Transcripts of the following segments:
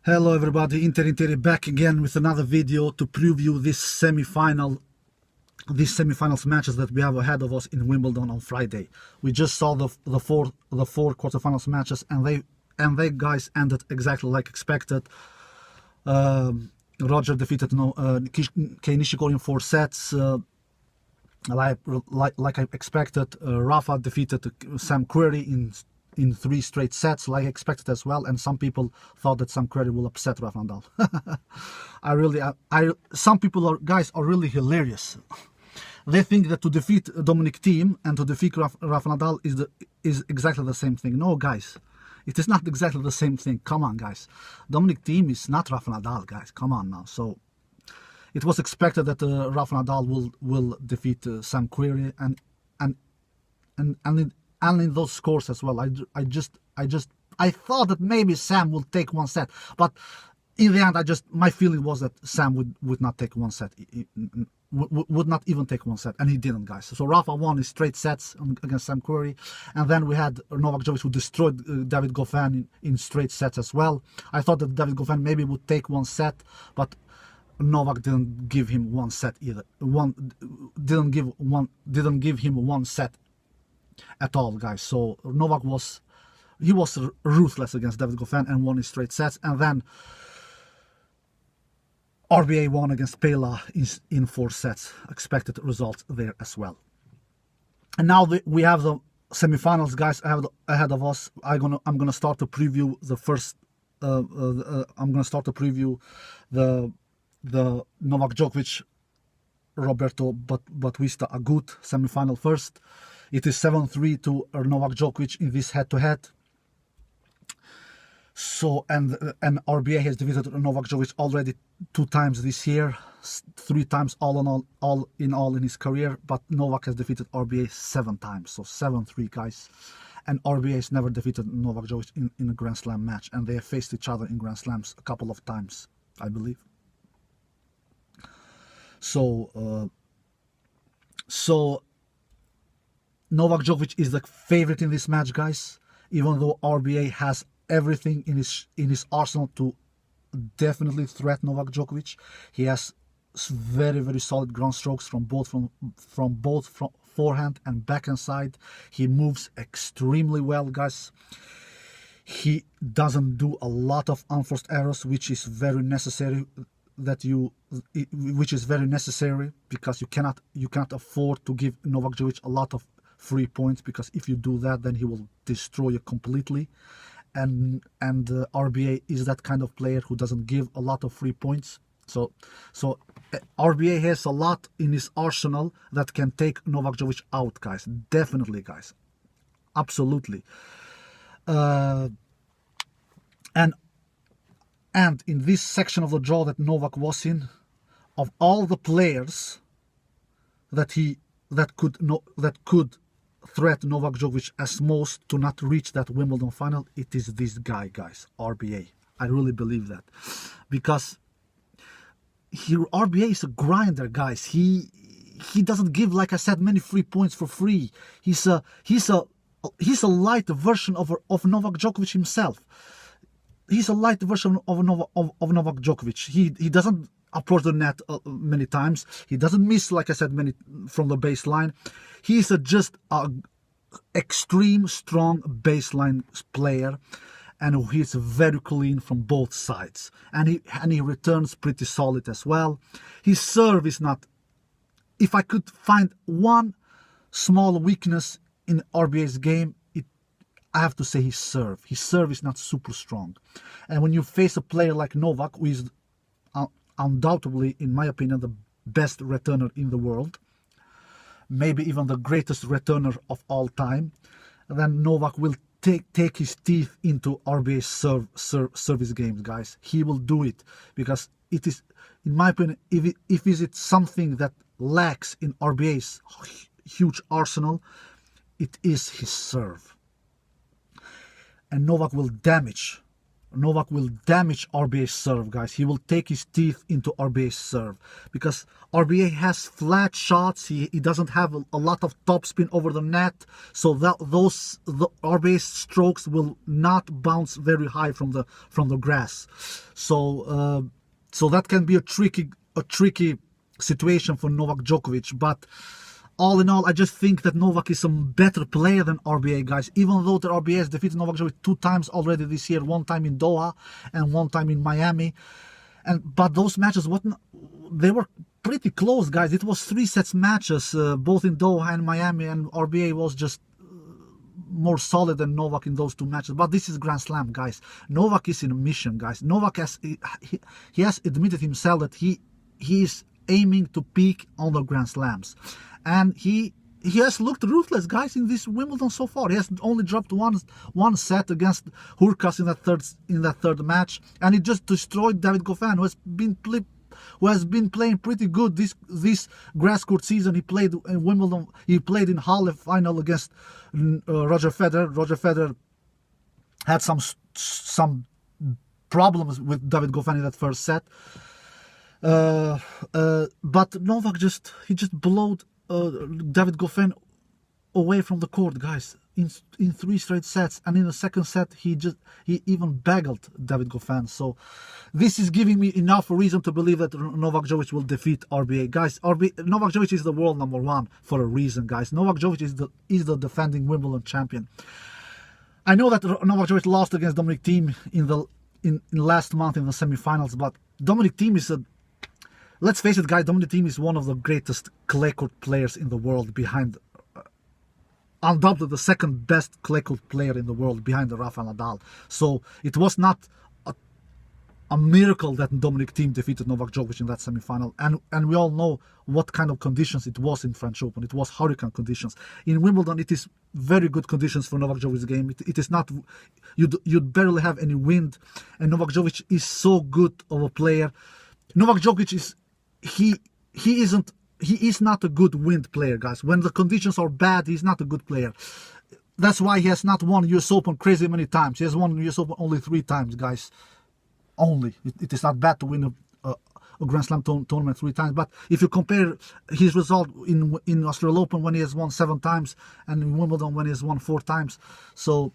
Hello everybody, Inter back again with another video to preview these semifinals matches that we have ahead of us in Wimbledon on Friday. We just saw the four quarterfinals matches, and they guys ended exactly like expected. Roger defeated Kei Nishikori in 4 sets, like I expected. Rafa defeated Sam Querrey in 3 straight sets, like I expected as well. And some people thought that Sam Querrey will upset Rafa Nadal. Some people guys are really hilarious. They think that to defeat Dominic Thiem and to defeat Rafa Nadal is exactly the same thing. No, guys, it is not exactly the same thing. Come on, guys. Dominic Thiem is not Rafa Nadal, guys. Come on now. So it was expected that Rafa Nadal will defeat Sam Querrey, and in those scores as well. I thought that maybe Sam would take 1 set, but in the end, my feeling was that Sam would not take 1 set, would not even take 1 set, and he didn't, guys. So Rafa won his straight sets against Sam Querrey, and then we had Novak Djokovic, who destroyed David Goffin in straight sets as well. I thought that David Goffin maybe would take 1 set, but Novak didn't give him 1 set either. Didn't give him 1 set at all, guys. So Novak was ruthless against David Goffin and won his straight sets, and then RBA won against Pela in 4 sets. Expected results there as well. And now we have the semifinals, guys, ahead of us. I'm gonna start to preview the first. I'm gonna start to preview the Novak Djokovic Roberto Bautista Agut semifinal first. It is 7-3 to Novak Djokovic in this head-to-head. So and RBA has defeated Novak Djokovic already 2 times this year, 3 times all in all in his career. But Novak has defeated RBA 7 times, so 7-3, guys. And RBA has never defeated Novak Djokovic in a Grand Slam match, and they have faced each other in Grand Slams a couple of times, I believe. So Novak Djokovic is the favorite in this match, guys, even though RBA has everything in his arsenal to definitely threaten Novak Djokovic. He has very, very solid ground strokes from both forehand and backhand side. He moves extremely well, guys. He doesn't do a lot of unforced errors, which is very necessary. Which is very necessary because you cannot afford to give Novak Djokovic a lot of free points, because if you do that, then he will destroy you completely. And RBA is that kind of player who doesn't give a lot of free points. So RBA has a lot in his arsenal that can take Novak Djokovic out, guys. Definitely, guys. Absolutely. And in this section of the draw that Novak was in, of all the players that could threaten Novak Djokovic as most to not reach that Wimbledon final, it is this guy, guys, RBA. I really believe that, because RBA is a grinder, guys. He doesn't give, like I said, many free points for free. He's a light version of Novak Djokovic himself. He's a light version of Novak Djokovic. He doesn't approach the net many times. He doesn't miss, like I said, many from the baseline. He's just an extreme strong baseline player, and he's very clean from both sides. And he returns pretty solid as well. His serve is not. If I could find one small weakness in RBA's game, I have to say his serve. His serve is not super strong. And when you face a player like Novak, who is undoubtedly, in my opinion, the best returner in the world, maybe even the greatest returner of all time, then Novak will take his teeth into RBA's service games, guys. He will do it, because it is, in my opinion, if is it something that lacks in RBA's huge arsenal, it is his serve. And Novak will damage Novak will damage RBA's serve, guys. He will take his teeth into RBA's serve because RBA has flat shots. He doesn't have a lot of topspin over the net, so that the RBA's strokes will not bounce very high from the grass. So that can be a tricky situation for Novak Djokovic, but all in all, I just think that Novak is a better player than RBA, guys. Even though the RBA has defeated Novak Djokovic 2 times already this year, 1 time in Doha and 1 time in Miami. But those matches, they were pretty close, guys. It was 3 sets matches, both in Doha and Miami, and RBA was just more solid than Novak in those 2 matches. But this is Grand Slam, guys. Novak is in a mission, guys. Novak he has admitted himself that he is aiming to peak on the Grand Slams. And he has looked ruthless, guys, in this Wimbledon so far. He has only dropped one set against Hurkacz in that third match, and he just destroyed David Goffin, who has been playing pretty good this grass court season. He played in Wimbledon. He played in Halle final against Roger Federer. Roger Federer had some problems with David Goffin in that first set. But Novak just blowed David Goffin away from the court, guys, in 3 straight sets, and in the second set he even baggled David Goffin. So this is giving me enough reason to believe that Novak Djokovic will defeat RBA, guys. Novak Djokovic is the world #1 for a reason, guys. Novak Djokovic is the defending Wimbledon champion. I know that Novak Djokovic lost against Dominic Thiem in last month in the semifinals, but Dominic Thiem is let's face it, guys, Dominic Thiem is one of the greatest clay court players in the world, behind undoubtedly the second best clay court player in the world, behind Rafael Nadal. So it was not a miracle that Dominic Thiem defeated Novak Djokovic in that semifinal. And we all know what kind of conditions it was in French Open. It was hurricane conditions. In Wimbledon, it is very good conditions for Novak Djokovic's game. It is not, you'd barely have any wind, and Novak Djokovic is so good of a player. Novak Djokovic he is not a good wind player, guys. When the conditions are bad, he's not a good player. That's why he has not won US Open crazy many times. He has won US Open only 3 times, guys. Only. It is not bad to win a Grand Slam tournament 3 times. But if you compare his result in Australian Open when he has won 7 times, and in Wimbledon when he has won 4 times, so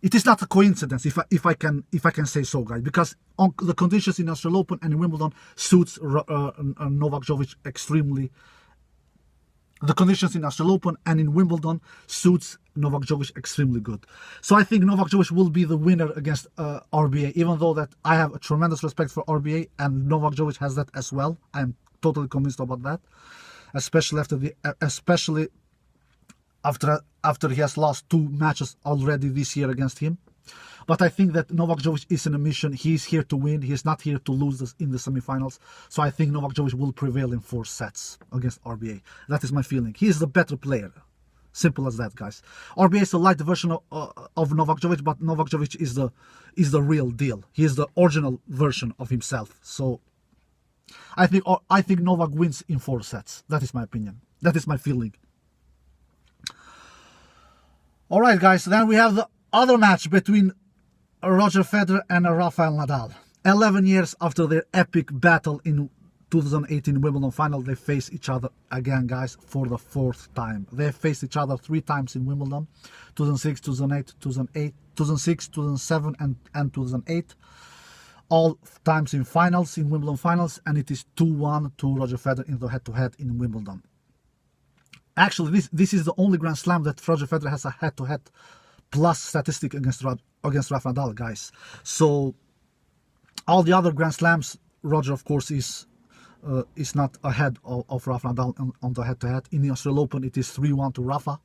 it is not a coincidence, if I can say so, guys, because the conditions in Australian Open and in Wimbledon suits Novak Djokovic extremely. The conditions in Australian Open and in Wimbledon suits Novak Djokovic extremely good. So I think Novak Djokovic will be the winner against RBA, even though that I have a tremendous respect for RBA, and Novak Djokovic has that as well. I'm totally convinced about that, especially after he has lost 2 matches already this year against him. But I think that Novak Djokovic is in a mission. He's here to win. He's not here to lose in the semifinals. So I think Novak Djokovic will prevail in 4 sets against RBA. That is my feeling. He is the better player. Simple as that, guys. RBA is a light version of Novak Djokovic, but Novak Djokovic is the real deal. He is the original version of himself. So I think Novak wins in 4 sets. That is my opinion. That is my feeling. All right, guys. Then we have the other match between Roger Federer and Rafael Nadal. 11 years after their epic battle in 2018 Wimbledon final, they face each other again, guys, for the 4th time. They faced each other 3 times in Wimbledon: 2006, 2006, 2007, and 2008. All times in finals, in Wimbledon finals, and it is 2-1 to Roger Federer in the head-to-head in Wimbledon. Actually, this is the only Grand Slam that Roger Federer has a head-to-head plus statistic against Rafael Nadal, guys. So all the other Grand Slams, Roger, of course, is not ahead of Rafael Nadal on the head-to-head. In the Australian Open, it is 3-1 to Rafa.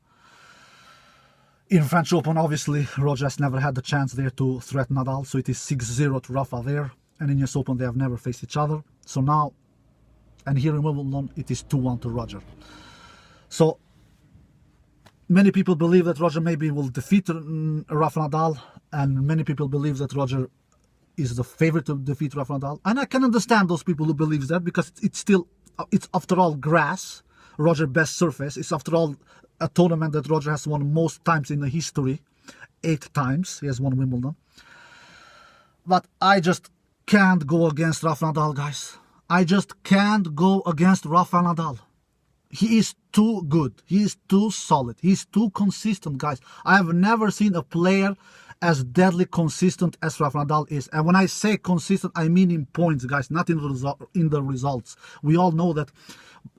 In French Open, obviously, Roger has never had the chance there to threaten Nadal, so it is 6-0 to Rafa there. And in US Open, they have never faced each other. So now, and here in Wimbledon, it is 2-1 to Roger. So many people believe that Roger maybe will defeat Rafa Nadal, and many people believe that Roger is the favorite to defeat Rafa Nadal. And I can understand those people who believe that, because it's after all grass, Roger's best surface. It's after all a tournament that Roger has won most times in the history. 8 times he has won Wimbledon. But I just can't go against Rafa Nadal, guys. I just can't go against Rafa Nadal. He is too good. He is too solid. He's too consistent, guys. I have never seen a player as deadly consistent as Rafa Nadal is. And when I say consistent, I mean in points, guys, not in the results. We all know that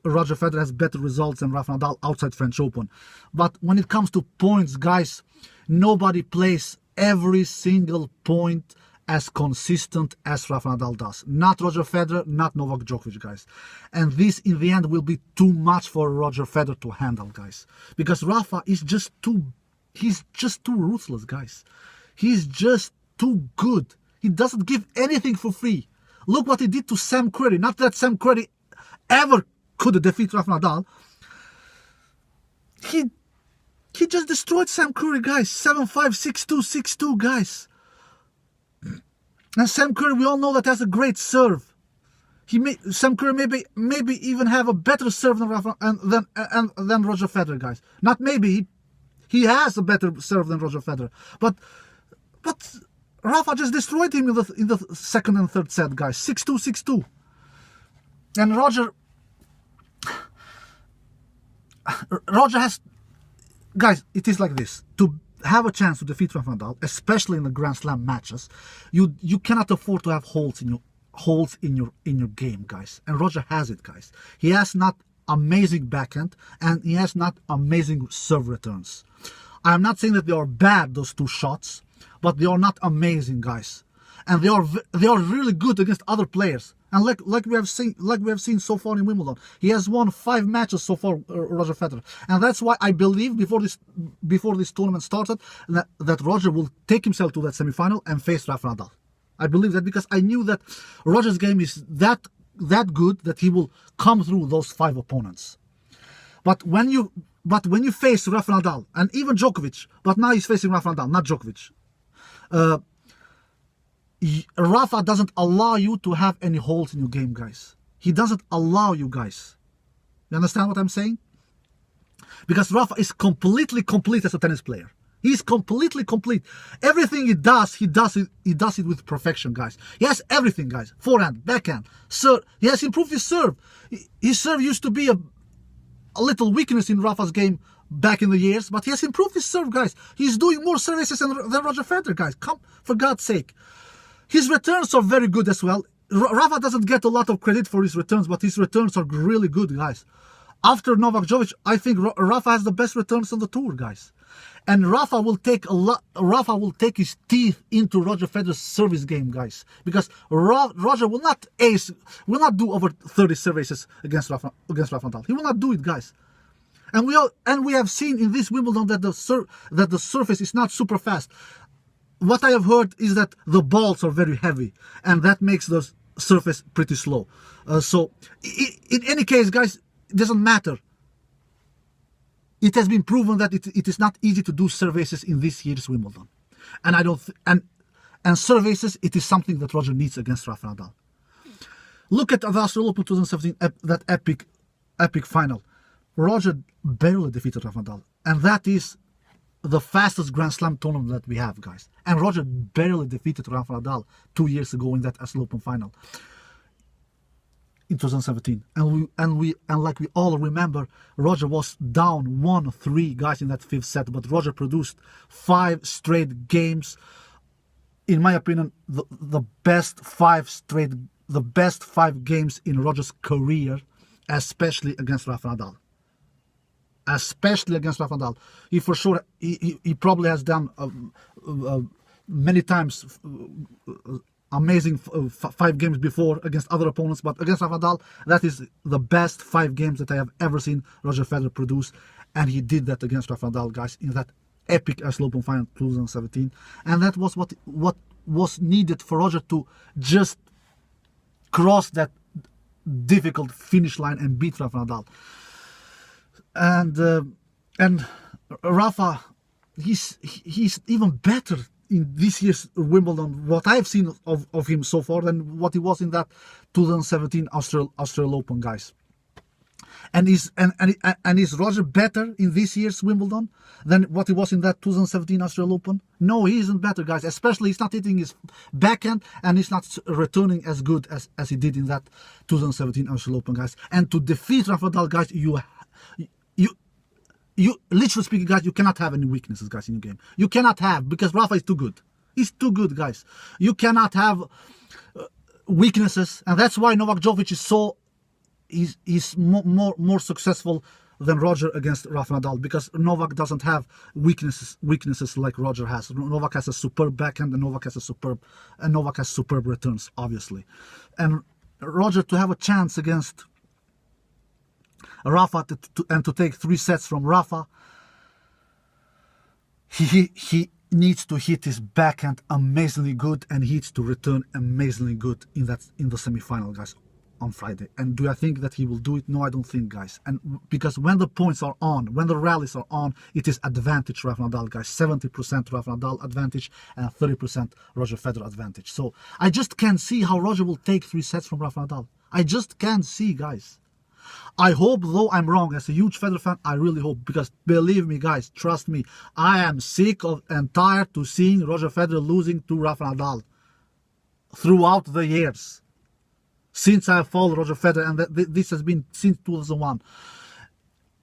Roger Federer has better results than Rafa Nadal outside French Open. But when it comes to points, guys, nobody plays every single point as consistent as Rafa Nadal does. Not Roger Federer, not Novak Djokovic, guys. And this, in the end, will be too much for Roger Federer to handle, guys. Because Rafa is just he's just too ruthless, guys. He's just too good. He doesn't give anything for free. Look what he did to Sam Querrey. Not that Sam Querrey ever could defeat Rafa Nadal. He just destroyed Sam Querrey, guys. 7-5, 6-2, 6-2, guys. And Sam Querrey, we all know that has a great serve. Sam Querrey maybe even have a better serve than than Roger Federer, guys. Not maybe, he has a better serve than Roger Federer. But Rafa just destroyed him in the second and third set, guys. 6-2, 6-2. And Roger has, guys, it is like this. To have a chance to defeat Rafa Nadal, especially in the Grand Slam matches, you cannot afford to have holes in your game, guys. And Roger has it, guys. He has not amazing backhand, and he has not amazing serve returns. I am not saying that they are bad, those two shots, but they are not amazing, guys. And they are really good against other players. And like we have seen so far in Wimbledon, he has won 5 matches so far, Roger Federer. And that's why I believe before this tournament started that Roger will take himself to that semifinal and face Rafa Nadal. I believe that because I knew that Roger's game is that good that he will come through those 5 opponents. But when you face Rafa Nadal and even Djokovic, but now he's facing Rafa Nadal, not Djokovic. Rafa doesn't allow you to have any holes in your game, guys. He doesn't allow you, guys. You understand what I'm saying? Because Rafa is completely complete as a tennis player. He's completely complete. Everything he does it with perfection, guys. He has everything, guys. Forehand, backhand, serve. He has improved his serve. His serve used to be a little weakness in Rafa's game back in the years, but he has improved his serve, guys. He's doing more services than Roger Federer, guys. Come, for God's sake. His returns are very good as well. Rafa doesn't get a lot of credit for his returns, but his returns are really good, guys. After Novak Djokovic, I think Rafa has the best returns on the tour, guys. And Rafa will take his teeth into Roger Federer's service game, guys, because Roger will not do over 30 services against Rafa Nadal. He will not do it, guys. And we have seen in this Wimbledon that the surface is not super fast. What I have heard is that the balls are very heavy, and that makes the surface pretty slow. So, in any case, guys, it doesn't matter. It has been proven that it is not easy to do services in this year's Wimbledon, and services, it is something that Roger needs against Rafa Nadal. Look at the Australian Open 2017, that epic final. Roger barely defeated Rafa Nadal, and that is the fastest Grand Slam tournament that we have, guys. And Roger barely defeated Rafa Nadal 2 years ago in that Australian Open final in 2017. And like we all remember, Roger was down 1-3, guys, in that 5th set, but Roger produced 5 straight games. In my opinion, the best 5 games in Roger's career, especially against Rafa Nadal. Especially against Rafa Nadal. He for sure, he probably has done many times amazing 5 games before against other opponents, but against Rafa Nadal, that is the best 5 games that I have ever seen Roger Federer produce, and he did that against Rafa Nadal, guys, in that epic Australian Open final 2017, and that was what was needed for Roger to just cross that difficult finish line and beat Rafa Nadal. And Rafa, he's even better in this year's Wimbledon, what I've seen of him so far, than what he was in that 2017 Australian Open, guys. And is Roger better in this year's Wimbledon than what he was in that 2017 Australian Open? No, he isn't better, guys. Especially he's not hitting his backhand and he's not returning as good as he did in that 2017 Australian Open, guys. And to defeat Rafa Nadal, guys, you literally speaking, guys, you cannot have any weaknesses, guys, in your game. You cannot have, because Rafa is too good. He's too good, guys. You cannot have weaknesses, and that's why Novak Djokovic is so he's more successful than Roger against Rafa Nadal, because Novak doesn't have weaknesses like Roger has. Novak has a superb backhand, and Novak has superb returns, obviously. And Roger, to have a chance against Rafa to take 3 sets from Rafa, he needs to hit his backhand amazingly good, and he needs to return amazingly good in the semi-final, guys, on Friday. And do I think that he will do it? No, I don't think, guys. And because when the points are on, when the rallies are on, it is advantage Rafa Nadal, guys. 70% Rafa Nadal advantage and 30% Roger Federer advantage. So I just can't see how Roger will take 3 sets from Rafa Nadal. I just can't see, guys. I hope, though I'm wrong, as a huge Federer fan, I really hope, because believe me, guys, trust me, I am sick of and tired to seeing Roger Federer losing to Rafa Nadal throughout the years. Since I followed Roger Federer, and this has been since 2001,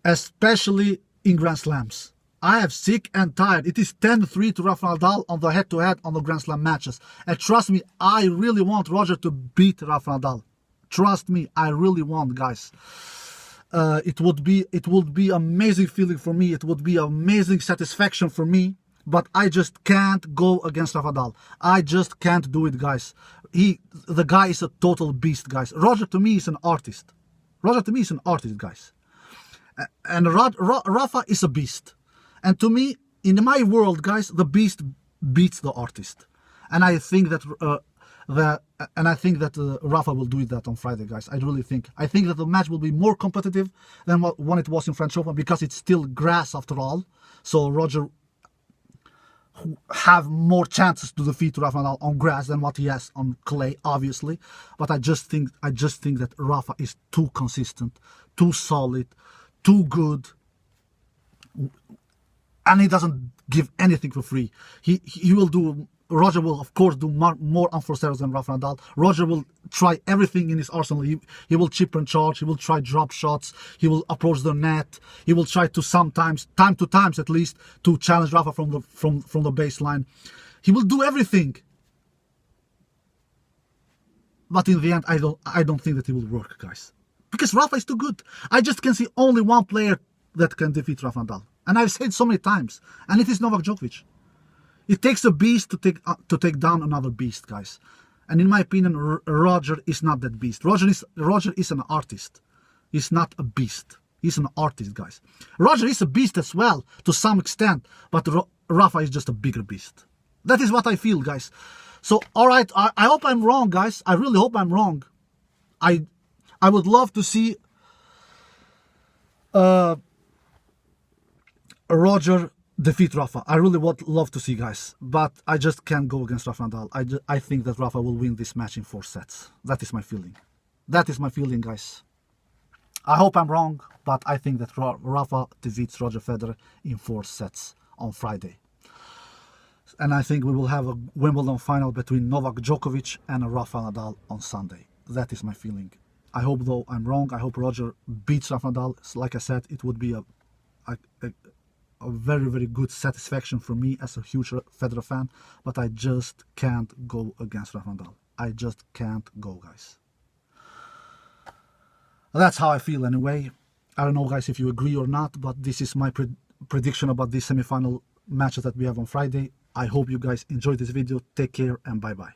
especially in Grand Slams. I am sick and tired. It is 10-3 to Rafa Nadal on the head-to-head on the Grand Slam matches. And trust me, I really want Roger to beat Rafa Nadal. Trust me, I really want, guys. It would be amazing feeling for me. It would be amazing satisfaction for me. But I just can't go against Rafa Nadal. I just can't do it, guys. The guy is a total beast, guys. Roger to me is an artist. Roger to me is an artist, guys. And Rafa is a beast. And to me, in my world, guys, the beast beats the artist. And I think that Rafa will do that on Friday, guys. I really think. I think that the match will be more competitive than when it was in French Open, because it's still grass after all. So Roger have more chances to defeat Rafa Nadal on grass than what he has on clay, obviously. But I just think that Rafa is too consistent, too solid, too good, and he doesn't give anything for free. He will do. Roger will, of course, do more unforced errors than Rafa Nadal. Roger will try everything in his arsenal. He will chip and charge. He will try drop shots. He will approach the net. He will try to sometimes, time to times at least, to challenge Rafa from the baseline. He will do everything. But in the end, I don't think that it will work, guys, because Rafa is too good. I just can see only one player that can defeat Rafa Nadal, and I've said so many times, and it is Novak Djokovic. It takes a beast to take down another beast, guys. And in my opinion, Roger is not that beast. Roger is an artist. He's not a beast. He's an artist, guys. Roger is a beast as well, to some extent, but Rafa is just a bigger beast. That is what I feel, guys. So, all right, I hope I'm wrong, guys. I really hope I'm wrong. I would love to see Roger defeat Rafa. I really would love to see, guys, but I just can't go against Rafa Nadal. I think that Rafa will win this match in 4 sets. That is my feeling. That is my feeling, guys. I hope I'm wrong, but I think that Rafa defeats Roger Federer in 4 sets on Friday. And I think we will have a Wimbledon final between Novak Djokovic and Rafa Nadal on Sunday. That is my feeling. I hope, though, I'm wrong. I hope Roger beats Rafa Nadal. Like I said, it would be a very, very good satisfaction for me as a huge Federer fan, but I just can't go against Rafa Nadal. I just can't go, guys. That's how I feel anyway. I don't know, guys, if you agree or not, but this is my prediction about these semi-final matches that we have on Friday. I hope you guys enjoyed this video. Take care and bye-bye.